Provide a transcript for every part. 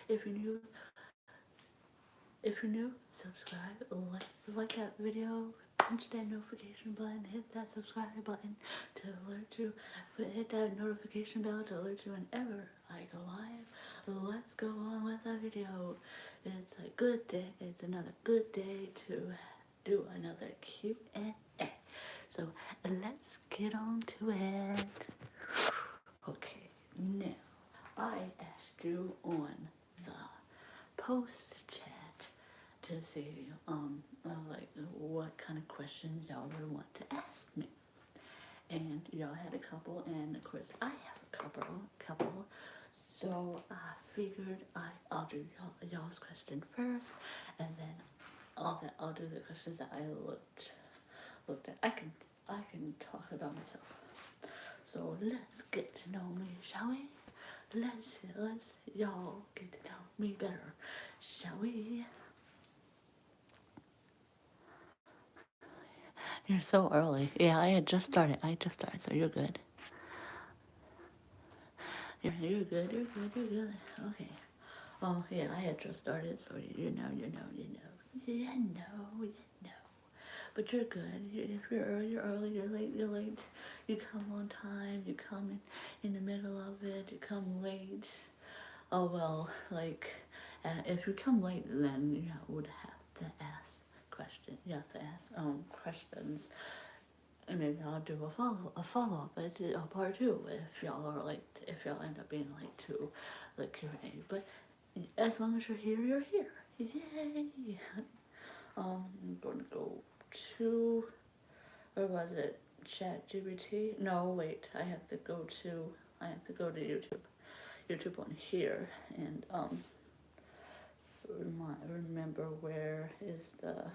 If you're new, subscribe, like that video, punch that notification button, hit that subscribe button to alert you, hit that notification bell to alert you whenever I go live. Let's go on with the video. It's a good day. It's another good day to do another Q&A. So let's get on to it. Okay, now I asked you on the post chat to see like what kind of questions y'all would want to ask me, and y'all had a couple, and of course I have a couple. So I figured I'll do y'all's question first, and then I'll do the questions that I looked at. I can talk about myself. So let's get to know me, shall we? Let's y'all get to know me better, shall we? You're so early. Yeah, I just started, so you're good. You're good. Okay. Oh, yeah, I had just started, so you know. But you're good. If you're early, you're early. You're late, you're late. You come on time. You come in the middle of it. You come late. Oh, well, like, if you come late, then you would have to ask questions. You have to ask questions. And maybe I'll do a follow up, a part two if y'all are late, if y'all end up being late to the Q&A. But as long as you're here, you're here. Yay! I'm going to go to, where was it? ChatGPT? No, wait. I have to go to YouTube. YouTube on here, and remember where is the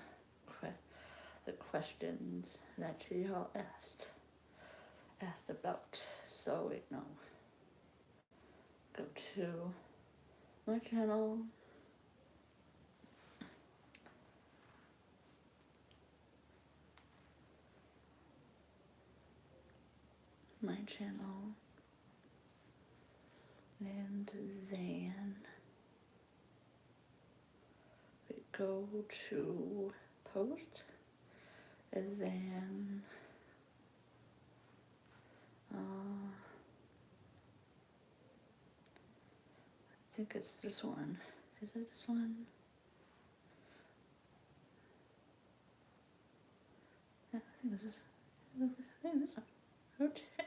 questions that y'all asked about. So wait, no. Go to my channel. And then we go to post, and then I think it's this one. Is it this one? Yeah, I think this is. I think this one. Okay.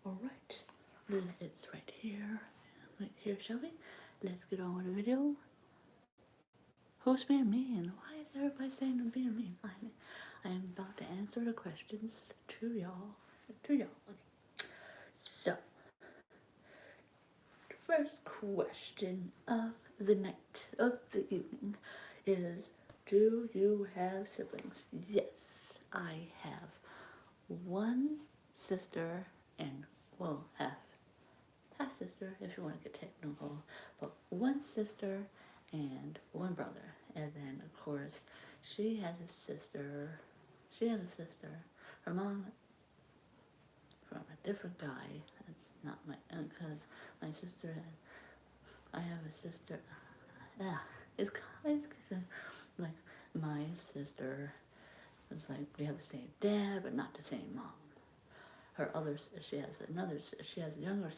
All right. It's right here. Right here, shall we? Let's get on with the video. Who's being mean? Why is everybody saying I'm being mean? I am about to answer the questions to y'all. Okay. So, the first question of the night, of the evening, is, do you have siblings? Yes, I have one sister and, well, half sister if you want to get technical, but one sister and one brother. And then of course she has a sister. Her mom from a different guy. That's not my, because my sister I have a sister. Yeah, it's kind of like my sister. It's like we have the same dad, but not the same mom. She has another younger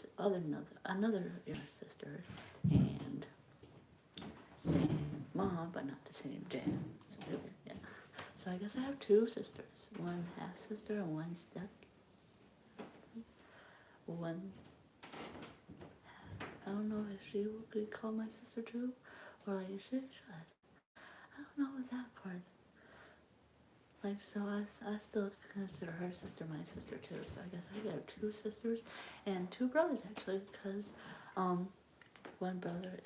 sister, and same mom, but not the same dad. So, yeah. So I guess I have two sisters, one half sister and one step. One. I don't know if she could call my sister too, or like she should. I don't know with that part. Like, so I still consider her sister my sister too. So I guess I have two sisters and two brothers actually, because one brother,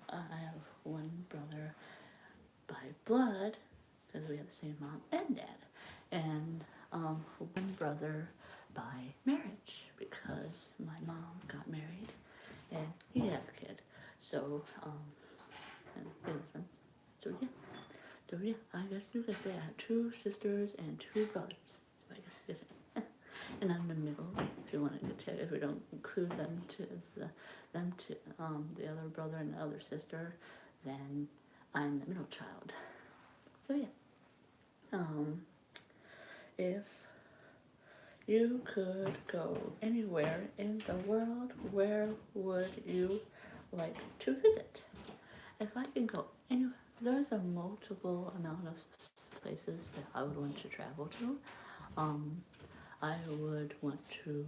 I have one brother by blood, because we have the same mom and dad, and one brother by marriage, because my mom got married and he has a kid. So, so yeah, I guess you could say I have two sisters and two brothers. So I guess you could say, and I'm in the middle if you want to if we don't include them to the other brother and the other sister, then I'm the middle child. So yeah. If you could go anywhere in the world, where would you like to visit? If I can go anywhere, there's a multiple amount of places that I would want to travel to. I would want to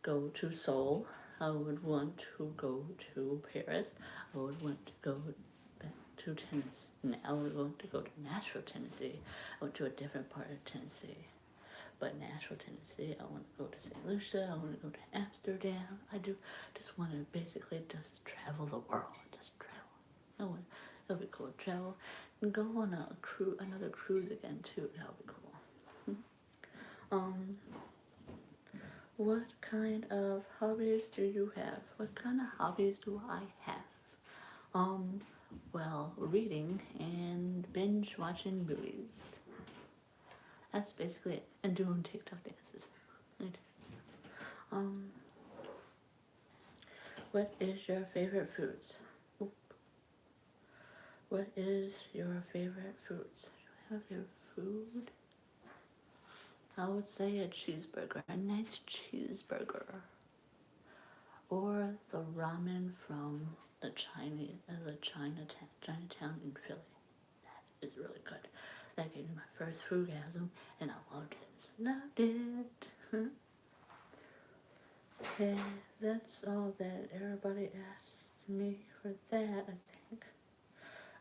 go to Seoul. I would want to go to Paris. I would want to go back to Tennessee. I would want to go to Nashville, Tennessee. I went to a different part of Tennessee. But Nashville, Tennessee, I want to go to St. Lucia, I want to go to Amsterdam. I do just want to basically just travel the world. Just travel. It'll be cool to travel. And go on another cruise again too. That'll be cool. What kind of hobbies do you have? What kind of hobbies do I have? Well, reading and binge watching movies. That's basically it. And doing TikTok dances. What is your favorite foods? Oop. What is your favorite foods? Do I have a favorite food? I would say a cheeseburger, a nice cheeseburger. Or the ramen from the Chinatown in Philly. That is really good. That gave me my first foodgasm, and I loved it. Loved it. Okay, that's all that everybody asked me for that, I think.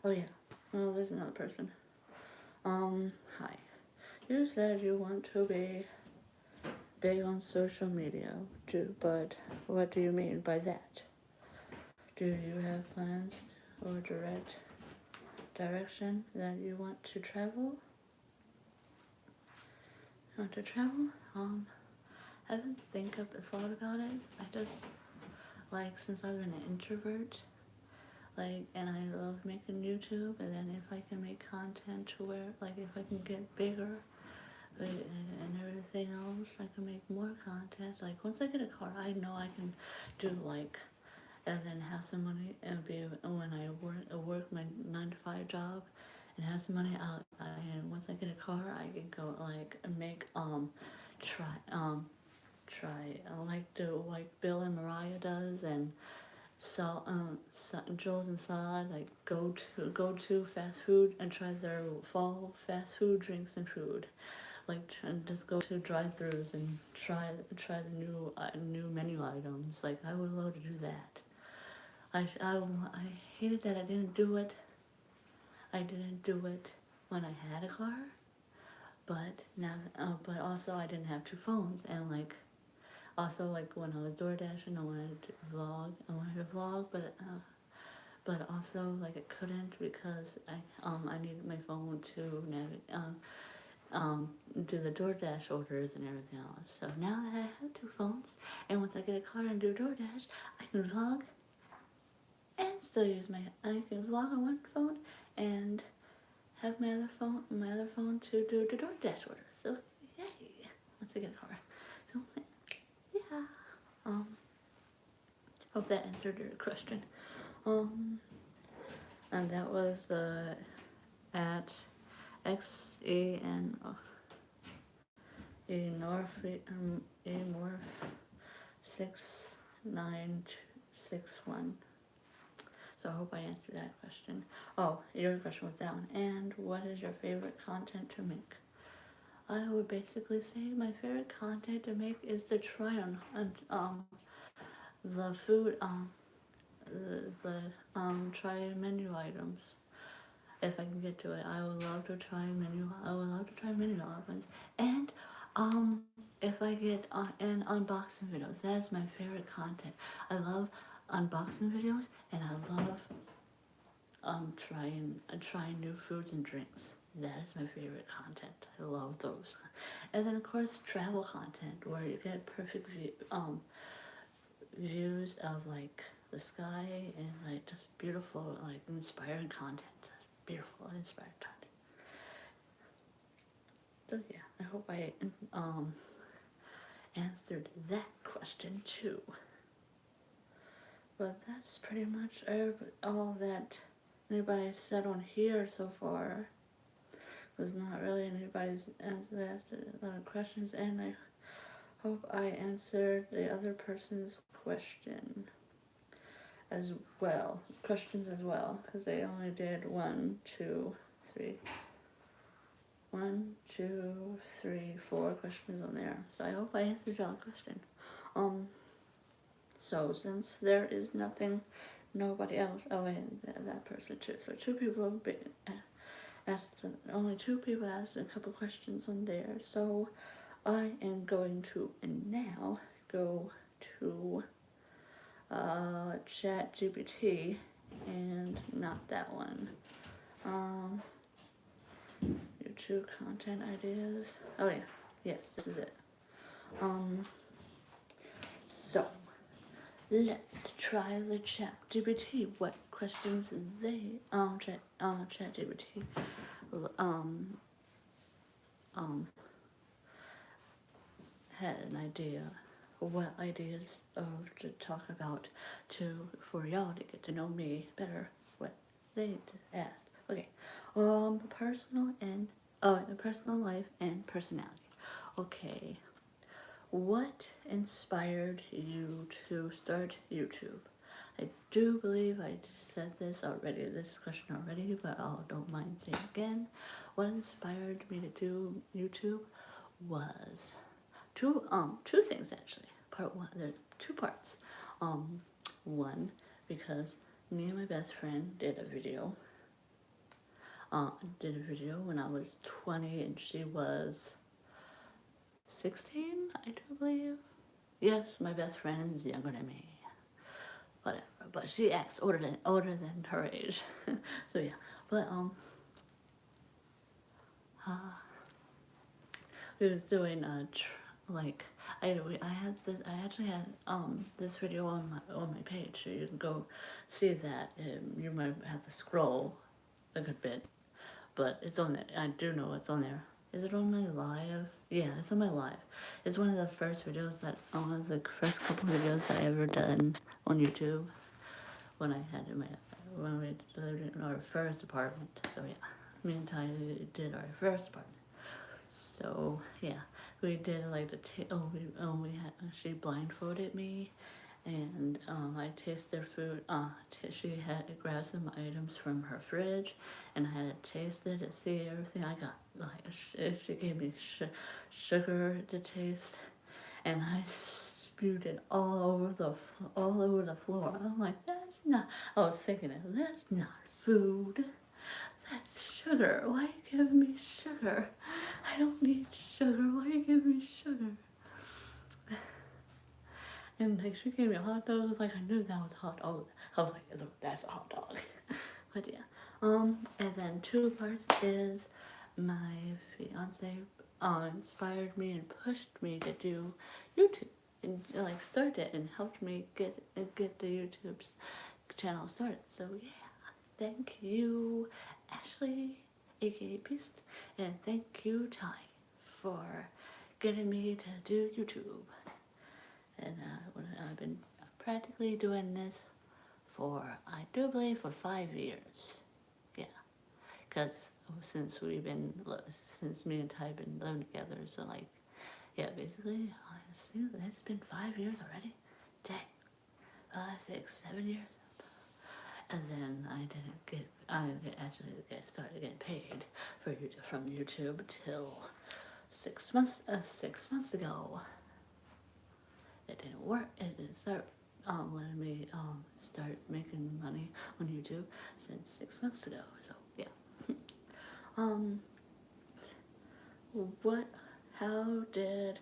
Oh yeah, well, there's another person. Hi. You said you want to be big on social media too, but what do you mean by that? Do you have plans or direction that you want to travel? I haven't thought about it. I just, since I've been an introvert, and I love making YouTube, and then if I can make content to where, if I can get bigger, and everything else, I can make more content. Once I get a car, I know I can do, and then have some money, and when I work my 9 to 5 job, and have some money out, and once I get a car, I can go, make, do like Bill and Mariah does, and Jules and Saad, go to fast food and try their fall fast food drinks and food, and just go to drive-thrus and try the new menu items. I would love to do that. I hated that I didn't do it. I didn't do it when I had a car, but now, but also I didn't have 2 phones, and also when I was door dashing, I wanted to vlog, but also I couldn't because I needed my phone to do the DoorDash orders and everything else. So now that I have 2 phones, and once I get a car and do DoorDash, I can vlog and still I can vlog on one phone and have my other phone to do the DoorDash orders. So yay! Once I get a car. So yeah. Hope that answered your question. And that was at XEN Morph 6961. So I hope I answered that question. Oh, your question was that one. And what is your favorite content to make? I would basically say my favorite content to make is to try on the food, try menu items. If I can get to it, I would love to try menu items. And if I get an unboxing videos, that's my favorite content. I love unboxing videos, and I love trying new foods and drinks. That is my favorite content. I love those. And then of course travel content, where you get perfect views of the sky, and just beautiful, inspiring content. Just beautiful, inspiring content. So yeah, I hope I answered that question too. But that's pretty much all that anybody said on here so far. There's not really anybody's asked a lot of questions, and I hope I answered the other person's questions as well, because they only did 4 questions on there. So I hope I answered y'all's question. So since there is nobody else, and that person too. So 2 people have been asked, only 2 people asked a couple questions on there. So I am going to now go to ChatGPT, and not that one. YouTube content ideas. Oh yeah, yes, this is it. So let's try the ChatGPT. What questions they ChatGPT had an idea, what ideas to talk about for y'all to get to know me better, what they asked. Okay, personal life and personality. Okay, what inspired you to start YouTube? I do believe I said this question already, but I don't mind saying it again. What inspired me to do YouTube was two things actually. Part one, there's 2 parts. One, because me and my best friend did a video when I was 20 and she was 16, I do believe. Yes, my best friend's younger than me. Whatever, but she acts older than her age. So yeah, but we was doing I actually had this video on my page, so you can go see that. You might have to scroll a good bit, but it's on there. I do know it's on there. Is it on my live? Yeah, it's on my live. It's one of the first videos one of the first couple videos that I ever done on YouTube when we lived in our first apartment. So yeah, me and Ty did our first apartment. So yeah, we did she blindfolded me, and I tasted their food. She had to grab some items from her fridge, and I had to taste it to see everything I got. She gave me sugar to taste, and I spewed it all over the floor. I'm like, that's not. I was thinking, that's not food. That's sugar. Why you give me sugar? I don't need sugar. Why you give me sugar? And she gave me a hot dog. It was like I knew that was a hot dog. I was like, that's a hot dog. But yeah. And then 2 parts is my fiance inspired me and pushed me to do YouTube and start it and helped me get the YouTube channel started. So yeah, thank you, Ashley, aka Beast, and thank you, Ty, for getting me to do YouTube. And I've been practically doing this I do believe, for 5 years. Yeah, because since me and Ty have been living together, so yeah, basically, it's been 5 years already. Dang, 5, 6, 7 years. And then I actually started getting paid from YouTube till 6 months ago. It didn't work. It didn't start letting me start making money on YouTube since 6 months ago. So yeah. How did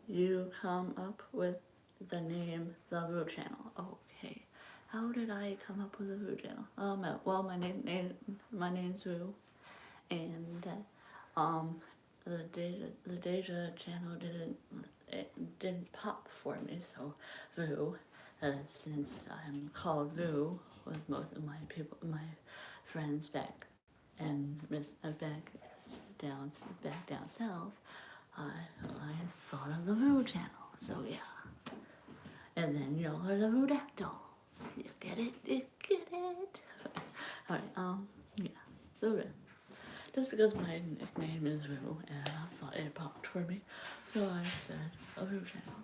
you come up with the name The Voo Channel? Okay. How did I come up with the Voo Channel? Well, my name's Voo, and the Deja channel didn't pop for me, so Voo. Since I'm called Voo with most of my friends back down south, I thought of the Voodoo Channel. So yeah. And then y'all are the Voodactyls. You get it? You get it? Alright, yeah. So yeah. Just because my nickname is Voodoo and I thought it popped for me. So I said a Voodoo Channel.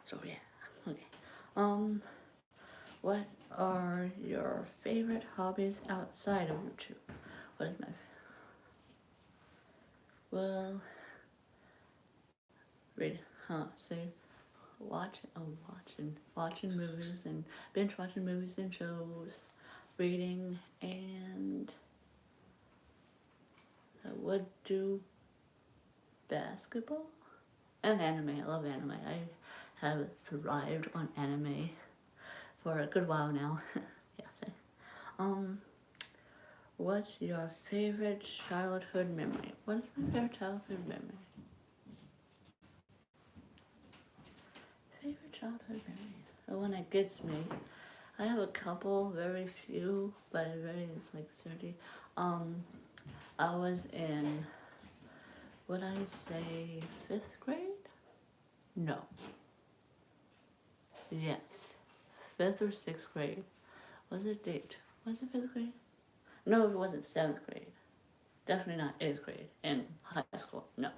So yeah. Okay. What are your favorite hobbies outside of YouTube? What is my well, read, say, watching movies and binge watching movies and shows, reading, and I would do basketball and anime. I love anime. I have thrived on anime for a good while now. Yeah. What's your favorite childhood memory? What is my favorite childhood memory? Favorite childhood memory? The one that gets me. I have a couple, very few, but it's like 30. I was in, would I say 5th grade? No. Yes. 5th or 6th grade. Was it date? Was it 5th grade? No, it wasn't 7th grade. Definitely not 8th grade in high school. No.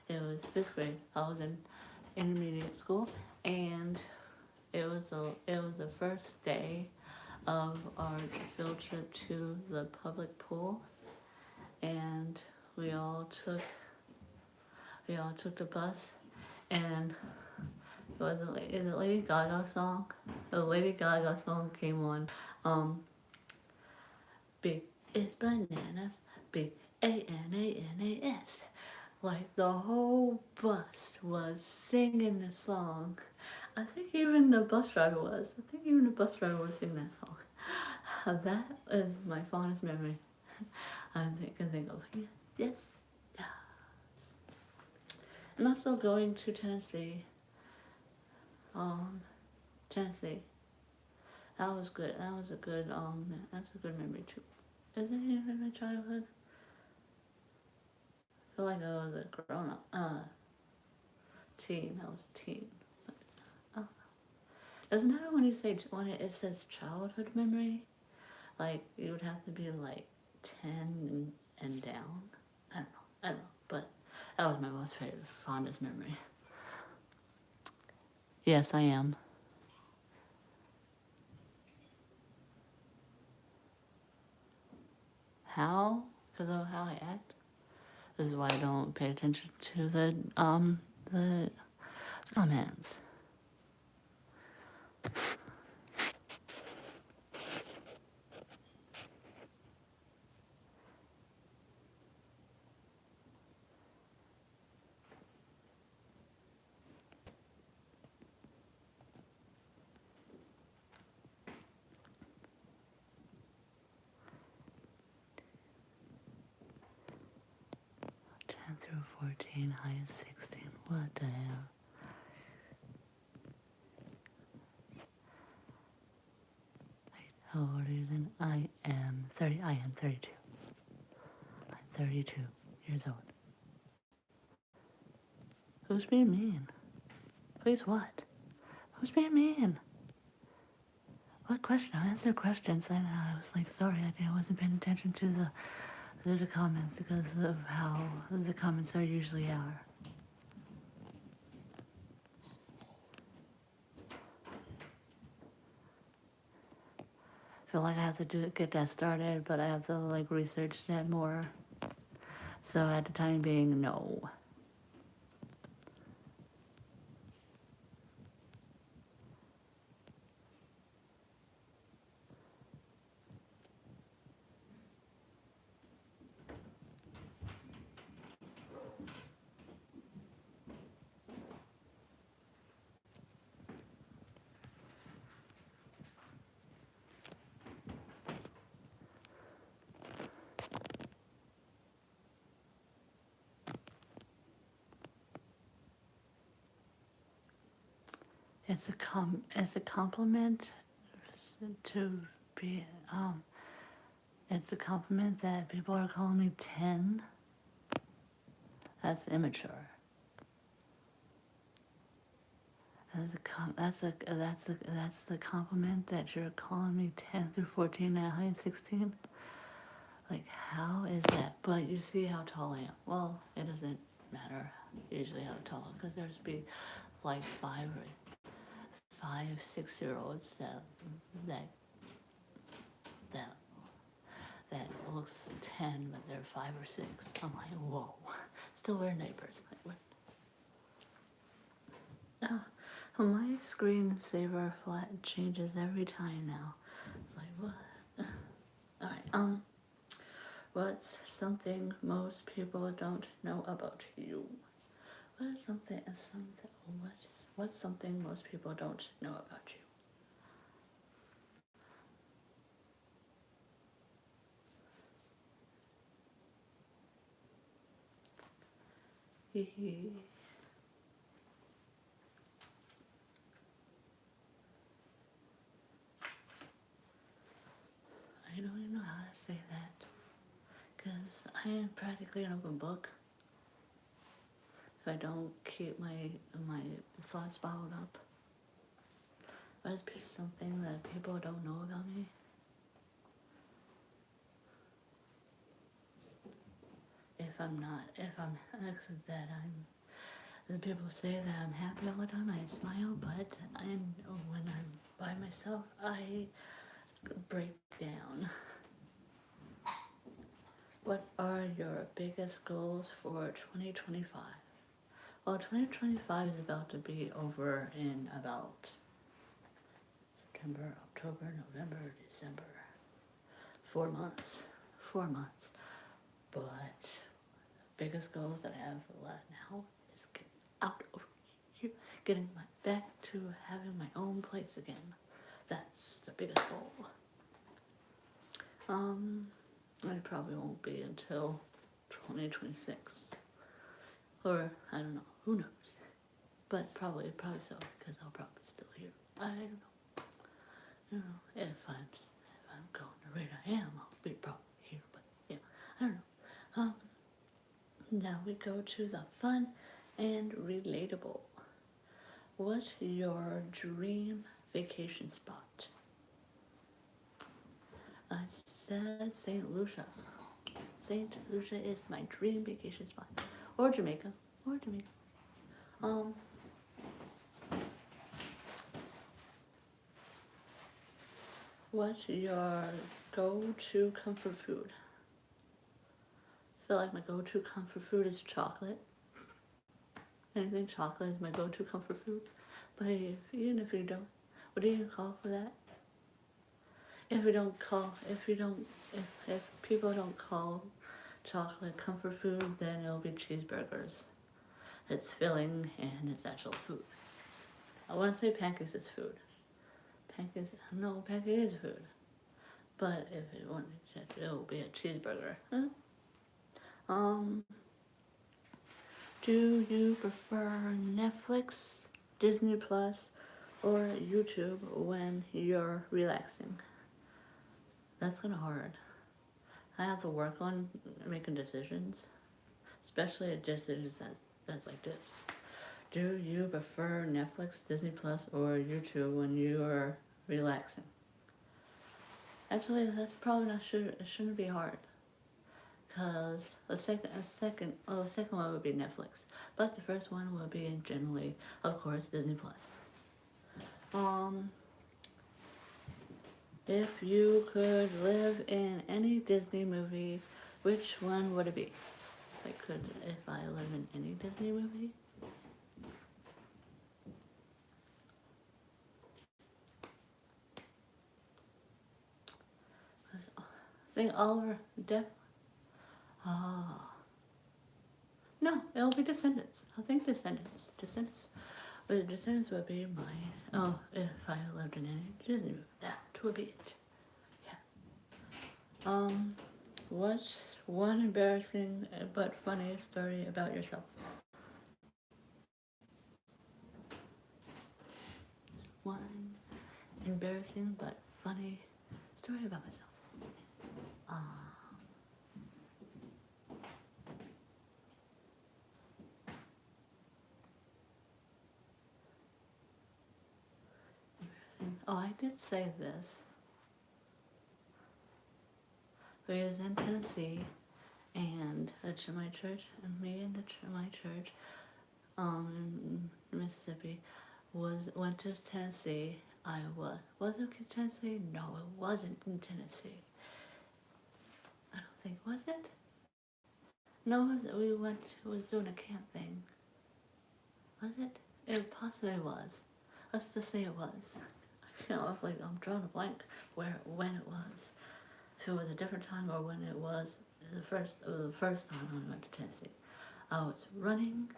It was 5th grade. I was in intermediate school, and it was the first day of our field trip to the public pool, and we all took the bus, and it was a Lady Gaga song. The Lady Gaga song came on. Big is bananas. Big Bananas. Like the whole bus was singing the song. I think even the bus driver was. singing that song. That is my fondest memory I can think of. Yeah. And also going to Tennessee. Tennessee. That was good. That's a good memory too. Is it in my childhood? I feel like I was a grown up. Teen. I was a teen. Oh. Doesn't matter when you say when it says childhood memory. Like you would have to be like 10 and down. I don't know. But that was my most favorite, fondest memory. Yes, I am. How? Because of how I act. This is why I don't pay attention to the comments. Through 14, high as 16. What the hell? Wait, how old are you then? I am 30. I am 32. I'm 32 years old. Who's being mean? Please what? Who's being mean? What question? I answered questions and I was like, sorry, I wasn't paying attention to the comments because of how the comments are usually are. I feel like I have to get that started, but I have to like research that more. So at the time being, no. It's a compliment to be It's a compliment that people are calling me 10. That's immature. That's the compliment that you're calling me 10 through 14 and I am 16. Like, how is that? But you see how tall I am. Well, it doesn't matter usually how tall, because there's be like 6-year-olds that that that looks 10, but they're 5 or 6. I'm like, whoa. Still wearing diapers. Like, what? My screensaver flat changes every time now. It's like, what? Alright, what's something most people don't know about you? What's something most people don't know about you? I don't even know how to say that, because I am practically an open book. If I don't keep my thoughts bottled up, but it's something that people don't know about me. If I'm that the people say that I'm happy all the time, I smile, but when I'm by myself, I break down. What are your biggest goals for 2025? Well, 2025 is about to be over in about September, October, November, December. 4 months. 4 months. But biggest goals that I have left now is getting out over here, getting back to having my own place again. That's the biggest goal. It probably won't be until 2026, or I don't know. Who knows? But probably so, because I'll probably be still here. I don't know. You know, if I'm going the rate I am, I'll be probably here. But yeah, I don't know. Now we go to the fun and relatable. What's your dream vacation spot? I said St. Lucia. St. Lucia is my dream vacation spot. Or Jamaica. What's your go-to comfort food? I feel like my go-to comfort food is chocolate. Anything chocolate is my go-to comfort food. But even if you don't, what do you call for that? If people don't call chocolate comfort food, then it'll be cheeseburgers. It's filling and it's actual food. I want to say pancakes is food. Pancakes is food. But if you want to check, it'll be a cheeseburger. Do you prefer Netflix, Disney Plus, or YouTube when you're relaxing? That's kind of hard. I have to work on making decisions, especially at decisions that's like this. Do you prefer Netflix, Disney Plus, or YouTube when you are relaxing? Actually, that's probably not it shouldn't be hard, cause the second one would be Netflix, but the first one would be generally, of course, Disney Plus. If you could live in any Disney movie, which one would it be? If I live in any Disney movie? I think Oliver no, it'll be Descendants. I think Descendants. But Descendants would be if I lived in any Disney movie, that would be it. Yeah. What's one embarrassing but funny story about yourself? One embarrassing but funny story about myself. Oh, I did say this. We was in Tennessee, and my church, and me and my church, in Mississippi, went to Tennessee. Was it Tennessee? No, it wasn't in Tennessee. I don't think, was it? No, we was doing a camp thing. Was it? It possibly was. Let's just say it was. I'm drawing a blank when it was. If it was a different time or when it was the first time I went to Tennessee. I was running,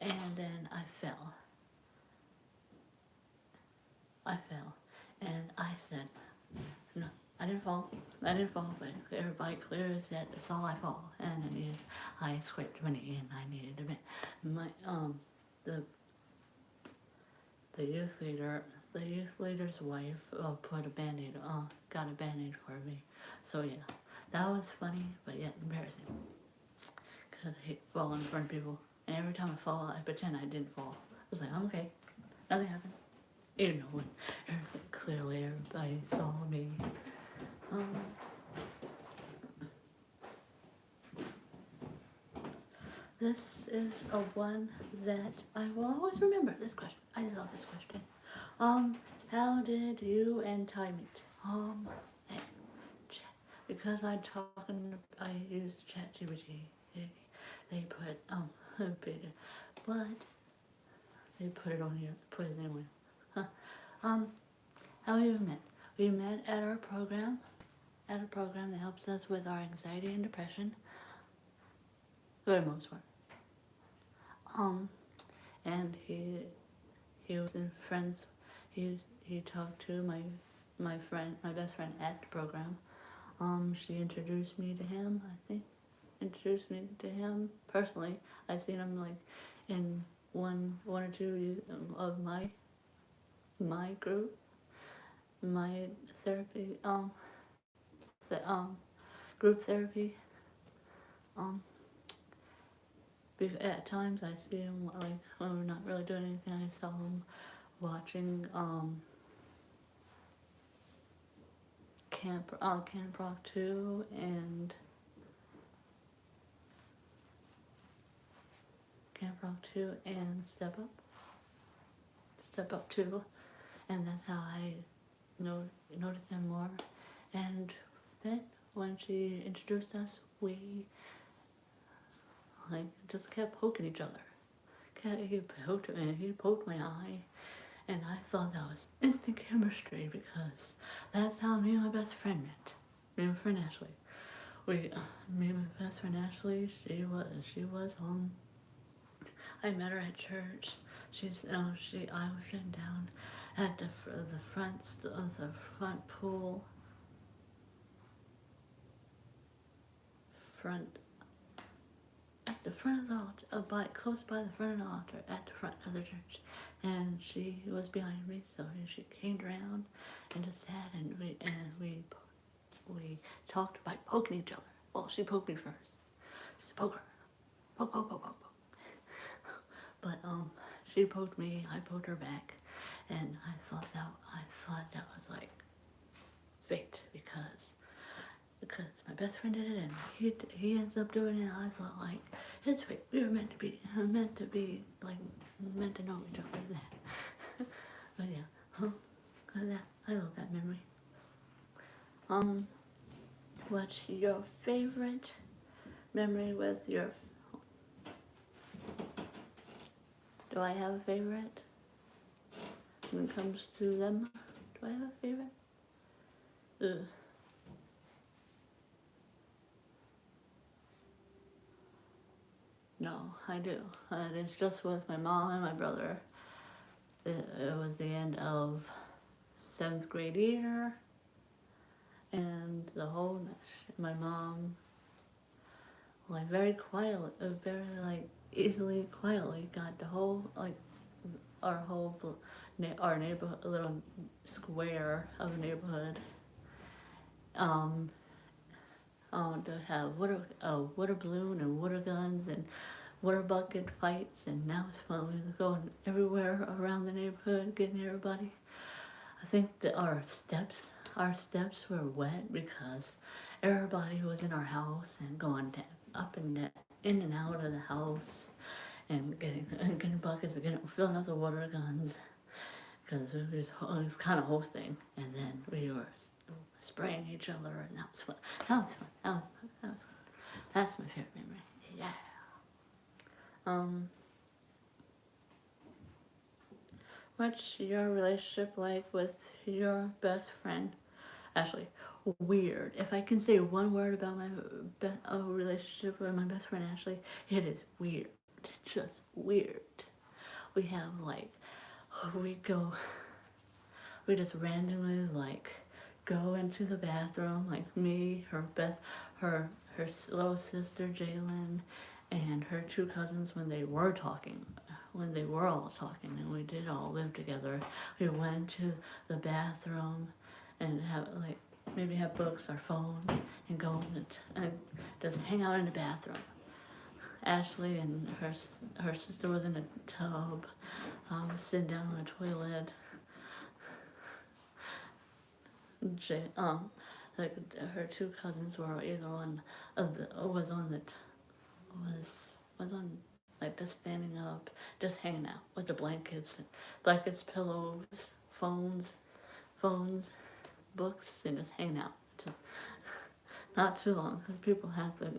and then I fell. And I said, no, I didn't fall, but everybody clearly said, it's all I fall. And I scraped my knee, and I needed a bit. The youth leader's wife put a Band-Aid, got a Band-Aid for me. So yeah, that was funny, but yet embarrassing. Cause I hate falling in front of people. And every time I fall, I pretend I didn't fall. I was like, I'm okay, nothing happened. Even though when clearly everybody saw me. This is a one that I will always remember. This question, I love this question. How did you and Ty meet? Because I used ChatGPT. They put but they put it on here. Put his name on. How we met? We met at our program. At a program that helps us with our anxiety and depression, for the most part. And he was in friends. He talked to my best friend at the program. She introduced me to him. I think introduced me to him personally. I seen him like in one or two of my group, my therapy, group therapy. At times I see him like when we're not really doing anything. I saw him watching Camp Rock 2 and Step Up 2, and that's how I noticed him more. And then when she introduced us, we just kept poking each other. He poked my eye, and I thought that was instant chemistry because that's how me and my best friend met. Me and my friend Ashley. Me and my best friend Ashley. She was I met her at church. I was sitting down at the front pool. At the front of the altar, close by the front of the altar, at the front of the church, and she was behind me, so she came around and just sat, and we talked by poking each other. Well, she poked me first. She said, "Poke her, poke." But she poked me, I poked her back, and I thought that was like fate because my best friend did it, and he ends up doing it. And I thought like it's fate. We were meant to be like meant to know each other. But yeah, I love that memory. What's your favorite memory with your? Do I have a favorite? When it comes to them, do I have a favorite? Ugh. No, I do. And it's just with my mom and my brother. It was the end of 7th grade year, and my mom, like very quietly, easily, quietly got the whole, our neighborhood, little square of a neighborhood, to have water balloon and water guns and water bucket fights, and now it's fun. We're going everywhere around the neighborhood, getting everybody. I think that our steps were wet because everybody was in our house and going up and down, in and out of the house, and getting buckets and filling up the water guns because it was kind of hosting, and then we were spraying each other, and that was fun. That was fun. That was fun. That was fun. That's my favorite memory. Yeah. Um, what's your relationship like with your best friend? Actually, weird. If I can say one word about my relationship with my best friend Ashley, it is weird. Just weird. We have like, we go, we just randomly like go into the bathroom, like me, her little sister Jalen, and her two cousins when they were talking, when they were all talking, and we did all live together. We went to the bathroom and have like maybe have books or phones and go and just hang out in the bathroom. Ashley and her sister was in a tub, sitting down on the toilet. Like her two cousins were either on, was on like just standing up, just hanging out with the blankets, pillows, phones, books, and just hanging out. Not too long because people have to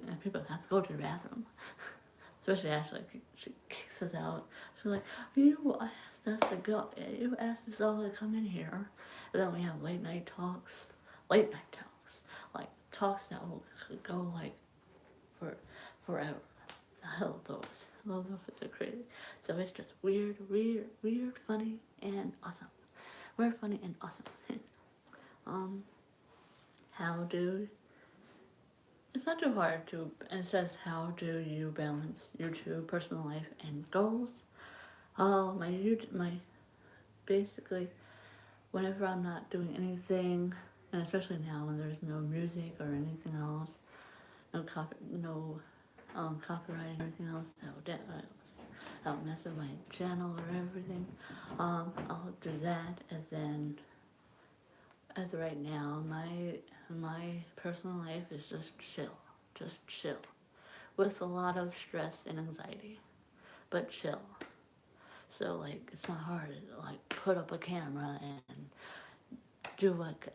go to the bathroom. Especially Ashley, she kicks us out. She's like, "You asked us to go. You asked us all to come in here." And then we have late night talks, like talks that will go like for forever. I love those. I love those. Are crazy. So it's just weird, funny, and awesome. Weird, funny, and awesome. How do It's not too hard to. It says, how do you balance YouTube, personal life, and goals? My basically, whenever I'm not doing anything, and especially now when there's no music or anything else, no copyright or anything else, that'll mess up my channel or everything. I'll do that, and then as of right now, my personal life is just chill, with a lot of stress and anxiety, but chill. So like it's not hard to like put up a camera and do like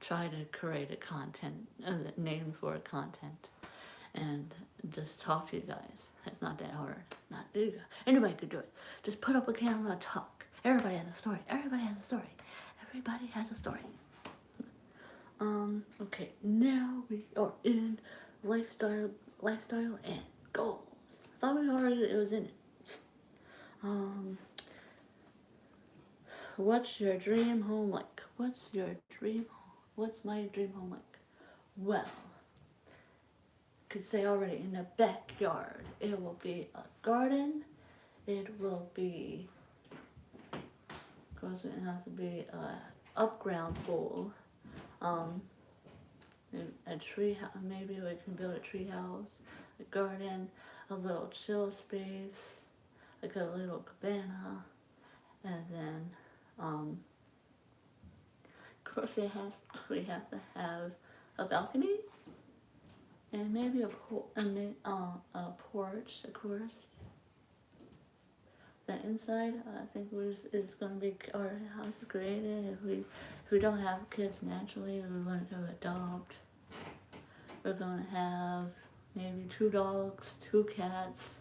try to create a content name for a content and just talk to you guys. It's not that hard. Not anybody could do it. Just put up a camera, talk. Everybody has a story. Everybody has a story. Everybody has a story. Okay, now we are in lifestyle and goals. I thought it was in it. What's your dream home like? What's my dream home like? Well, could say already in the backyard. It will be a garden. It will be, of course, it has to be a upground pool. A tree house. Maybe we can build a tree house, a garden, a little chill space, like a little cabana, and then, of course, we have to have a balcony, and maybe a porch, of course. The inside, I think is going to be our house created. If we don't have kids naturally, we want to adopt. We're going to have maybe 2 dogs, 2 cats.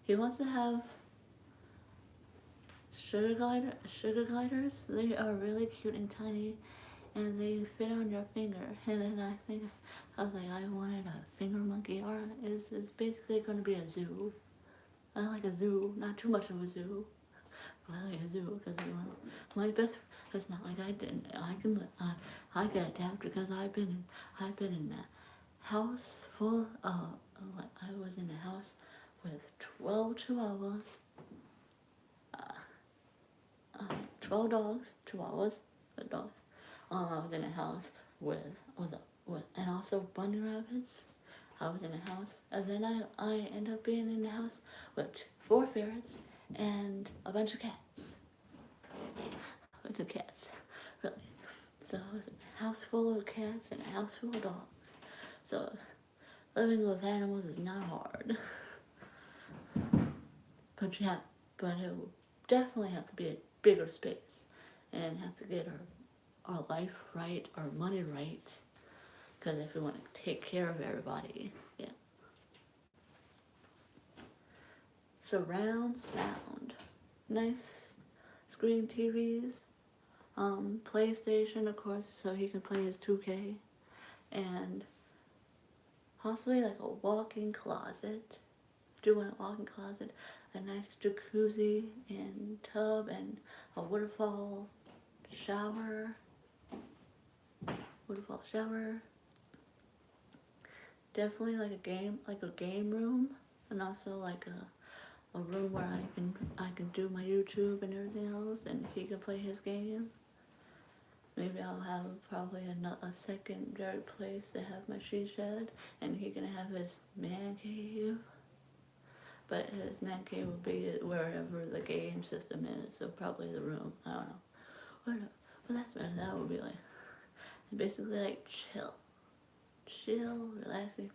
He wants to have sugar gliders. They are really cute and tiny, and they fit on your finger. And then I was like, I wanted a finger monkey. Or is basically going to be a zoo. I like a zoo, not too much of a zoo, but I like a zoo because my best. It's not like I didn't. I got adapted because I've been in a house full of. I was in a house with 12 chihuahuas, 12 dogs, chihuahuas, dogs, I was in a house with and also bunny rabbits. I was in a house, and then I ended up being in a house with 4 ferrets and a bunch of cats. A bunch of cats, really. So I was in a house full of cats and a house full of dogs. So living with animals is not hard. But it will definitely have to be a bigger space and have to get our life right, our money right. Because if we want to take care of everybody, yeah. Surround sound. Nice screen TVs. PlayStation, of course, so he can play his 2K. And possibly like a walk-in closet. Do want a walk-in closet, a nice jacuzzi and tub and a waterfall shower. Waterfall shower. Definitely like a game room, and also like a room where I can do my YouTube and everything else, and he can play his game. Maybe I'll have probably a secondary place to have my she shed, and he can have his man cave. But his man cave will be wherever the game system is, so probably the room. I don't know. But that would be like basically like chill, relaxing.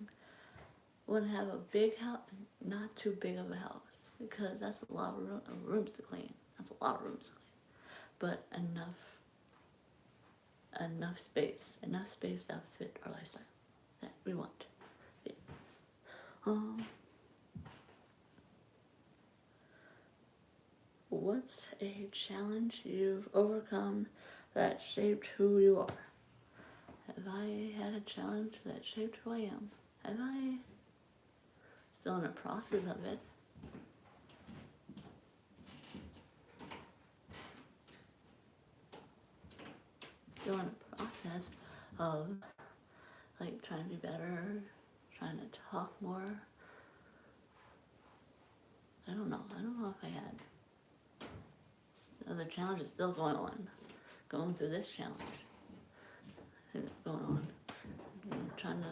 Want to have a big house, not too big of a house, because that's a lot of rooms to clean. That's a lot of rooms to clean. But enough space that fit our lifestyle that we want. Yeah. What's a challenge you've overcome that shaped who you are? Have I had a challenge that shaped who I am? Have I? Still in the process of it. Still in the process of like trying to be better, trying to talk more. I don't know if I had. The challenge is still going on. Going through this challenge. It's going on. I'm trying to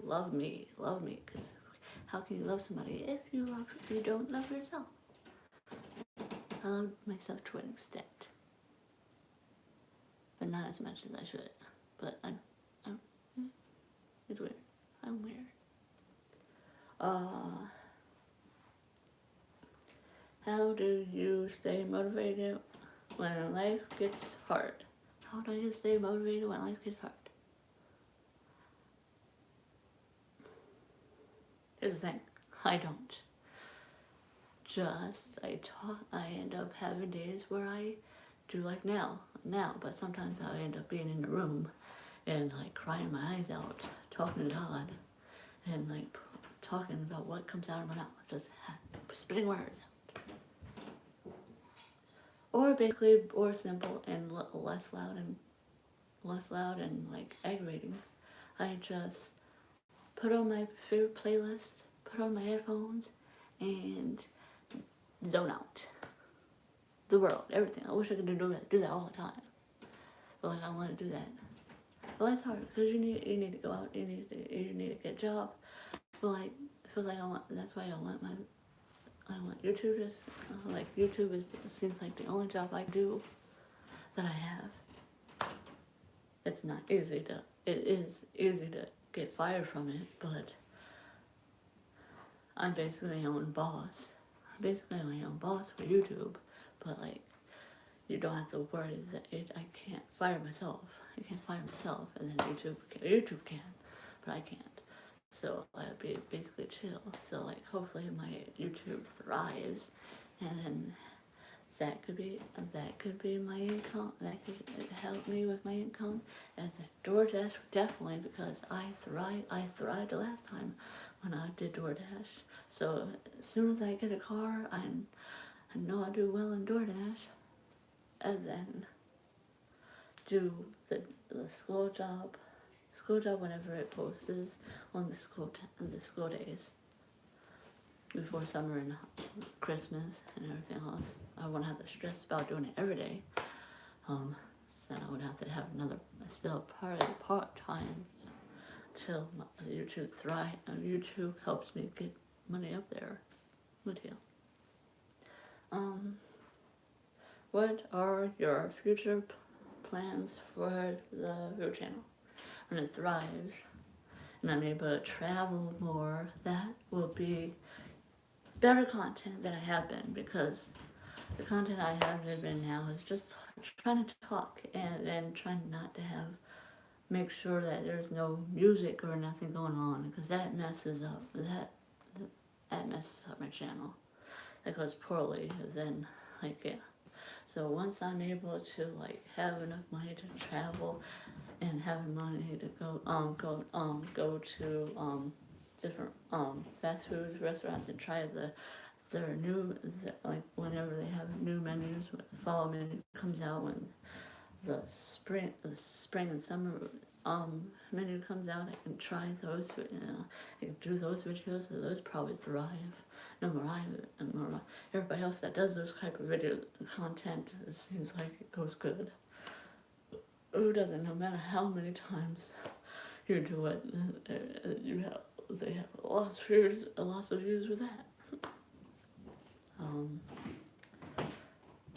love me, because how can you love somebody if you don't love yourself? I love myself to an extent, but not as much as I should. But it's weird. I'm weird. How do you stay motivated when life gets hard? How do I stay motivated when life gets hard? Here's the thing, I don't. I end up having days where I do like now, but sometimes I end up being in the room and like crying my eyes out, talking to God, and like talking about what comes out of my mouth, just spitting words out. Or basically, or simple and less loud and like aggravating. I just put on my favorite playlist, put on my headphones, and zone out. The world, everything. I wish I could do that all the time. But like I want to do that. Well, it's hard because you need to go out. You need to get a job. But like it feels like That's why I want YouTube. YouTube seems like the only job I do that I have. It's not easy to. It is easy to get fired from it, but I'm basically my own boss. I'm basically my own boss for YouTube, but like you don't have to worry that I can't fire myself. I can't fire myself, and then YouTube can, but I can't. So I'll be basically chill. So like hopefully my YouTube thrives, and then that could be my income. That could help me with my income. And the DoorDash definitely, because I thrived the last time when I did DoorDash. So as soon as I get a car, I know I do well in DoorDash, and then do the school job whenever it posts on the school days before summer and Christmas and everything else. I won't have the stress about doing it every day, Then I would have to have another, still part-time till YouTube thrive. YouTube helps me get money up there with you. What are your future plans for the View channel? When it thrives and I'm able to travel more, that will be better content than I have been, because the content I have been now is just trying to talk and trying not to make sure that there's no music or nothing going on, because that messes up my channel. That goes poorly. Then yeah. So once I'm able to have enough money to travel and have money to go to different fast food restaurants and try their new, whenever they have new menus, fall menu comes out, when the spring and summer menu comes out, I can try those. I can do those videos. So those probably thrive. No more everybody else that does those type of video content, it seems like it goes good. Who doesn't? No matter how many times you do it, they have lots of views with that.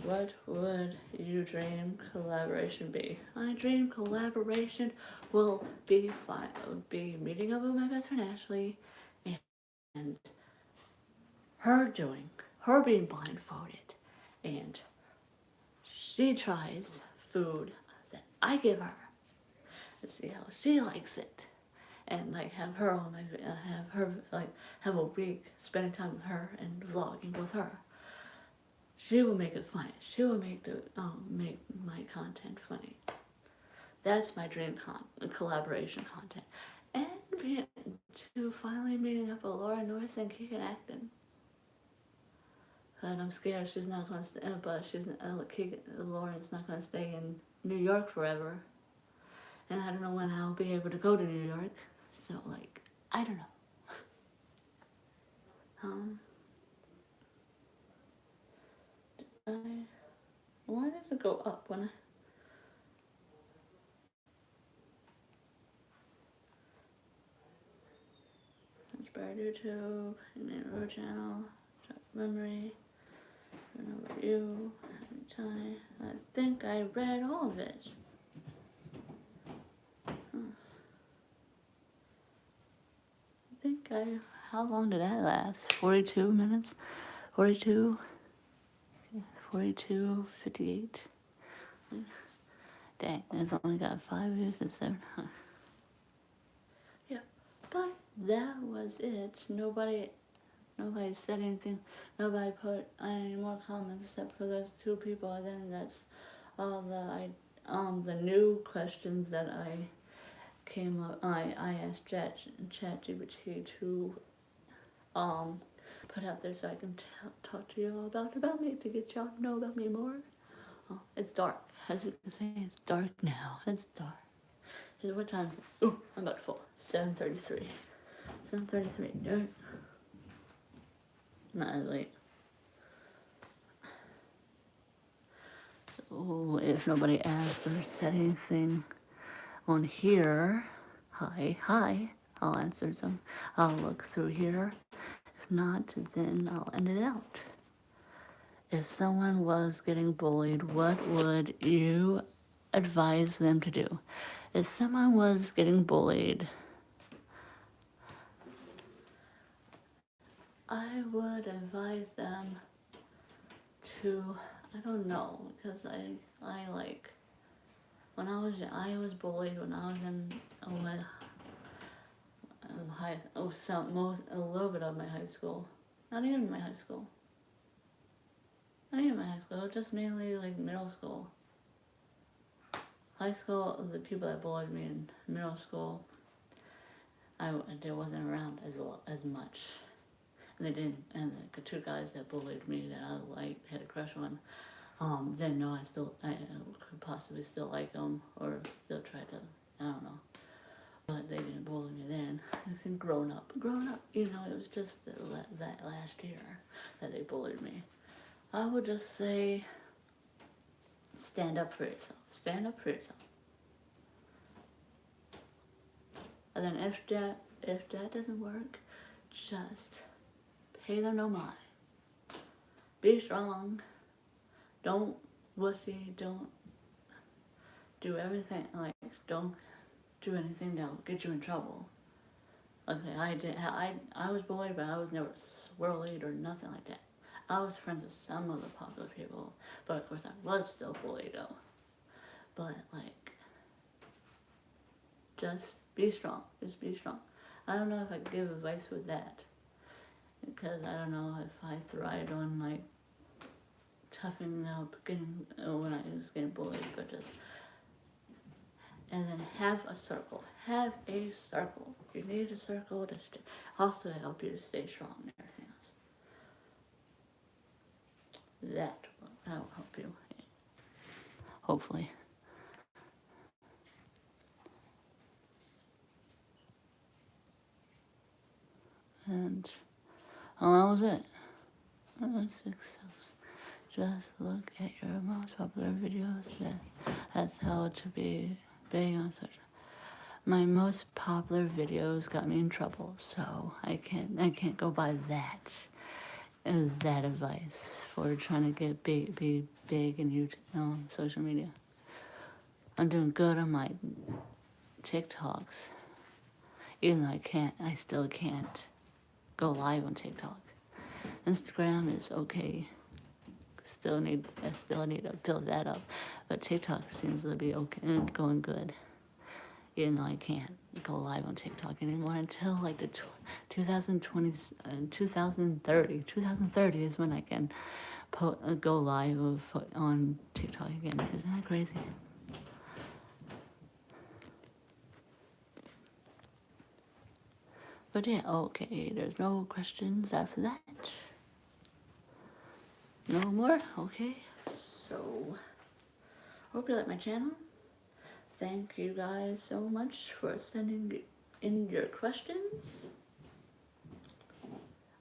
What would your dream collaboration be? My dream collaboration will be meeting up with my best friend Ashley, and her being blindfolded, and she tries food that I give her and see how she likes it, and have her on have a week spending time with her and vlogging with her. She will make it funny. She will make my content funny. That's my dream collaboration content. And to finally meeting up with Laura Norris and Keegan Acton. And I'm scared she's not going to stay, but Lauren's not going to stay in New York forever. And I don't know when I'll be able to go to New York. So I don't know. Why does it go up when I... Inspired YouTube, Road Channel, Memory, Review, Time. I think I read all of it. How long did that last? 42 minutes? 42, 58. Dang, it's only got 5 views and 7. Yeah, but that was it. Nobody said anything. Nobody put any more comments except for those 2 people. And then that's all the new questions that I came up. I asked ChatGPT to put out there so I can talk to you all about me, to get y'all to know about me more. Oh, it's dark. As you can see, it's dark now. It's dark. What time is it? Oh, I'm about full. 7:33. 7:33. Dark. Not as late. So if nobody asked or said anything on here, hi, I'll answer some. I'll look through here. If not, then I'll end it out. If someone was getting bullied, what would you advise them to do? If someone was getting bullied, I would advise them to, I don't know, because when I was bullied when I was in a little bit of my high school. Not even my high school. Just mainly middle school. High school, the people that bullied me in middle school, they wasn't around as much. And they didn't, and the 2 guys that bullied me that I had a crush on, didn't know I could possibly still like them, or still try to, I don't know. But they didn't bully me then. I think grown up, it was just that last year that they bullied me. I would just say, stand up for yourself. Stand up for yourself. And then if that doesn't work, just pay them no mind. Be strong. Don't wussy. Don't do everything, like, don't do anything that'll get you in trouble. Okay, I was bullied, but I was never swirled or nothing like that. I was friends with some of the popular people, but of course I was still bullied though. But like, just be strong. Just be strong. I don't know if I could give advice with that, because I don't know if I thrived on like toughening up, when I was getting bullied, but just. And then have a circle. Have a circle. You need a circle to also to help you to stay strong and everything else. That'll help you. Hopefully. And that was it. Just look at your most popular videos. That's how to be big on social. My most popular videos got me in trouble, so I can't go by that advice for trying to get be big in YouTube, social media. I'm doing good on my TikToks, even though I still can't go live on TikTok. Instagram is okay. I still need to build that up, but TikTok seems to be okay and going good. Even though I can't go live on TikTok anymore until like the 2020, 2030. 2030 is when I can go live on TikTok again. Isn't that crazy? But yeah, okay, there's no questions after that. No more? Okay, so hope you like my channel. Thank you guys so much for sending in your questions.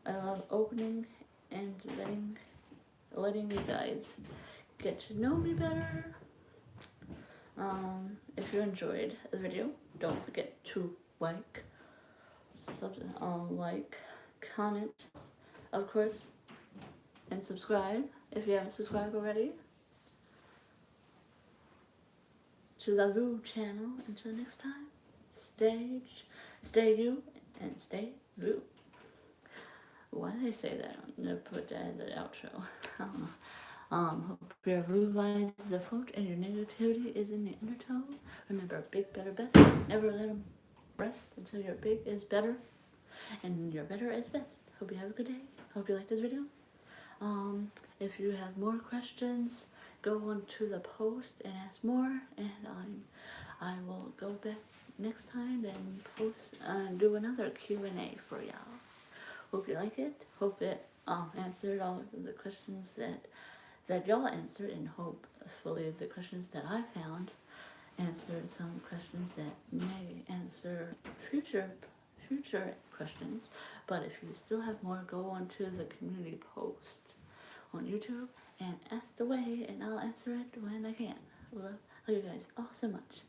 I love opening and letting you guys get to know me better. If you enjoyed the video, don't forget to like, comment, of course, and subscribe if you haven't subscribed already to the Voo channel. Until next time, stay you and stay Voo. Why did I say that? I'm gonna put that as an outro. I don't know. Hope your Voo vibes is afloat and your negativity is in the undertow. Remember, big, better, best. Never let them rest until your big is better and your better is best. Hope you have a good day. Hope you like this video. If you have more questions, go on to the post and ask more, and I will go back next time and post and do another Q&A for y'all. Hope you like it. Hope it answered all of the questions that y'all answered, and hopefully the questions that I found answered some questions that may answer future questions. But if you still have more, go on to the community post on YouTube and ask away, and I'll answer it when I can. Love you guys all so much.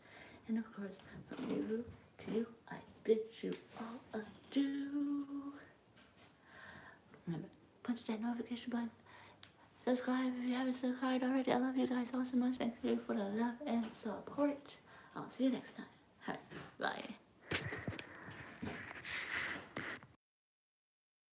And of course, from you to you, I bid you all adieu. Remember, punch that notification button. Subscribe if you haven't subscribed already. I love you guys all so much. Thank you for the love and support. I'll see you next time. All right, bye.